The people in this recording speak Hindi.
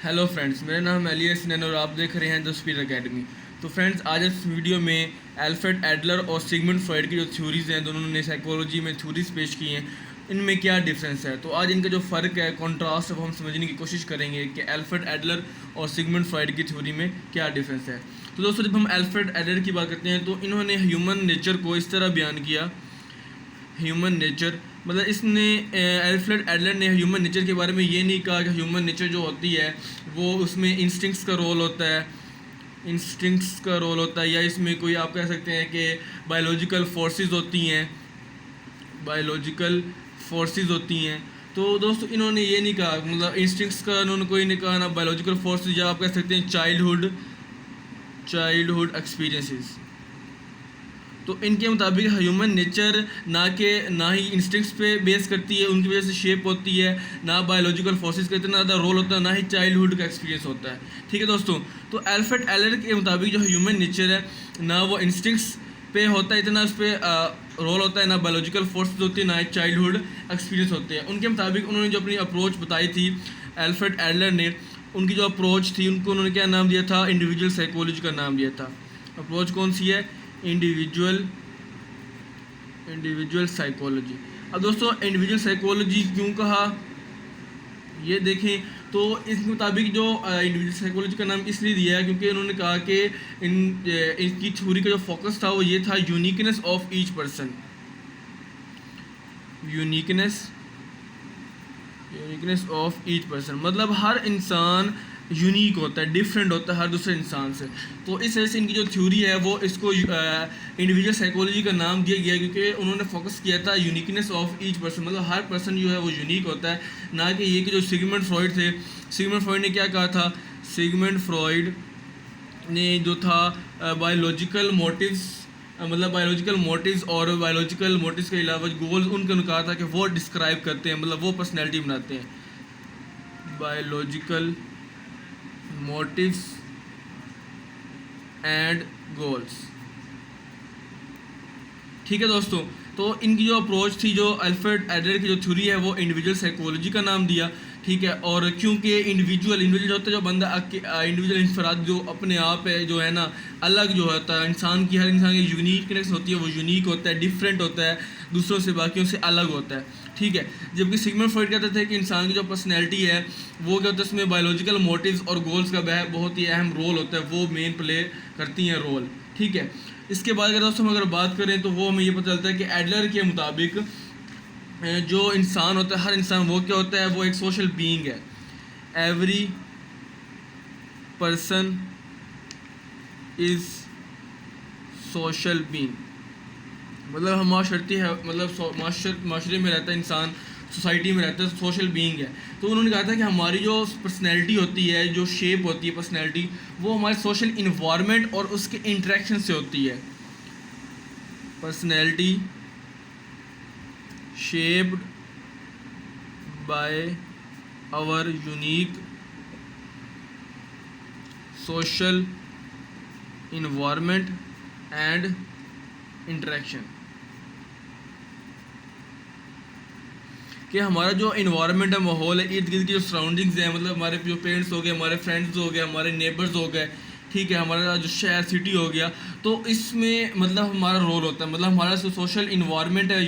हेलो फ्रेंड्स, मेरा नाम एलियस नैन और आप देख रहे हैं द स्पीड एकेडमी। तो फ्रेंड्स, आज इस वीडियो में एल्फ्रेड एडलर और सिगमंड फ्रॉइड की जो थ्योरीज़ हैं, दोनों ने साइकोलॉजी में थ्योरीज पेश की हैं, इनमें क्या डिफरेंस है। तो आज इनका जो फ़र्क है, कॉन्ट्रास्ट है, वो हम समझने की कोशिश करेंगे कि एल्फ्रेड एडलर और सिगमंड फ्रॉइड की थ्योरी में क्या डिफरेंस है। तो दोस्तों, जब हम एल्फ्रेड एडलर की बात करते हैं तो इन्होंने ह्यूमन नेचर को इस तरह बयान किया। ह्यूमन नेचर मतलब इसने एल्फ्रेड एडलर ने ह्यूमन नेचर के बारे में ये नहीं कहा कि ह्यूमन नेचर जो होती है वो उसमें इंस्टिंक्ट्स का रोल होता है, या इसमें कोई आप कह सकते हैं कि बायोलॉजिकल फोर्सेस होती हैं। तो दोस्तों, इन्होंने ये नहीं कहा, मतलब इंस्टिंक्ट्स का इन्होंने कोई नहीं कहा, ना बायोलॉजिकल फोर्सेस, या आप कह सकते हैं चाइल्डहुड एक्सपीरियंसेस। तो इनके मुताबिक ह्यूमन नेचर ना ही इंस्टिंक्ट्स पे बेस करती है, उनकी वजह से शेप होती है, ना बायोलॉजिकल फोर्सेस का इतना ज़्यादा रोल होता है, ना ही चाइल्डहुड का एक्सपीरियंस होता है। ठीक है दोस्तों, तो एल्फ्रेड एडलर के मुताबिक जो ह्यूमन नेचर है, ना वो इंस्टिंक्ट्स पे होता है, इतना उस पर रोल होता है, ना बायोलॉजिकल फोर्सेस होती है, ना ही चाइल्डहुड एक्सपीरियंस होते हैं। उनके मुताबिक उन्होंने जो अपनी अप्रोच बताई थी एल्फ्रेड एडलर ने, उनकी जो अप्रोच थी, उनको उन्होंने क्या नाम दिया था? इंडिविजुअल साइकोलॉजी का नाम दिया था। अप्रोच कौन सी है? Individual psychology. अब दोस्तों, इंडिविजुअल साइकोलॉजी क्यों कहा, ये देखें तो इसके मुताबिक जो इंडिविजुअल साइकोलॉजी का नाम इसलिए दिया है क्योंकि उन्होंने कहा कि इनकी थ्योरी का जो फोकस था वो ये था, uniqueness of each person. Uniqueness of each person मतलब हर इंसान यूनिक होता है, डिफरेंट होता है हर दूसरे इंसान से। तो इस वजह से इनकी जो थ्योरी है वो इसको इंडिविजुअल साइकोलॉजी का नाम दिया गया, क्योंकि उन्होंने फोकस किया था यूनिकनेस ऑफ ईच पर्सन, मतलब हर पर्सन जो है वो यूनिक होता है, ना कि ये कि जो सिगमंड फ्रॉइड थे, सिगमंड फ्रॉइड ने क्या कहा था? सिगमंड फ्रॉइड ने जो था बायोलॉजिकल मोटिव्स और बायोलॉजिकल मोटिव्स के अलावा गोल्स उनके कहा था कि वो डिस्क्राइब करते हैं, मतलब वो पर्सनैलिटी बनाते हैं। Biological motives and goals. ठीक है दोस्तों, तो इनकी जो अप्रोच थी, जो एल्फ्रेड एडलर की जो थ्योरी है, वो इंडिविजुअल साइकोलॉजी का नाम दिया। ठीक है, और क्योंकि इंडिविजुअल जो होता है, जो बंदा इंडिविजुअल इंफराद जो अपने आप है, जो है ना, अलग जो होता है इंसान की, हर इंसान की यूनिकनेस होती है, वो यूनिक होता है, डिफरेंट होता है, दूसरों से, बाकियों से अलग होता है। ठीक है, जबकि सिगमंड फ्रॉइड कहते थे कि इंसान की जो पर्सनैलिटी है वो क्या होता है, उसमें बायोलॉजिकल मोटिव्स और गोल्स का बहुत ही अहम रोल होता है, वो मेन प्ले करती हैं रोल। ठीक है, इसके बाद अगर दोस्तों हम अगर बात करें तो वो हमें ये पता चलता है कि एडलर के मुताबिक जो इंसान होता है, हर इंसान वो क्या होता है? वो एक सोशल बीइंग है। Every person is social being, मतलब हम माशरती है, मतलब माशरे में रहता है इंसान, सोसाइटी में रहता है, सोशल बीइंग है। तो उन्होंने कहा था कि हमारी जो पर्सनैलिटी होती है, जो शेप होती है पर्सनैलिटी, वो हमारे सोशल इन्वायरमेंट और उसके इंटरेक्शन से होती है। Personality shaped by our unique social environment and interaction। कि हमारा जो इन्वायरमेंट है, माहौल है, इर्द गिर्द की जो सराउंडिंग्स हैं, मतलब हमारे जो पेरेंट्स हो गए, हमारे फ्रेंड्स हो गए, हमारे नेबर्स हो गए, ठीक है, हमारा जो शहर सिटी हो गया, तो इसमें मतलब हमारा रोल होता है, मतलब हमारा जो सोशल इन्वायरमेंट है,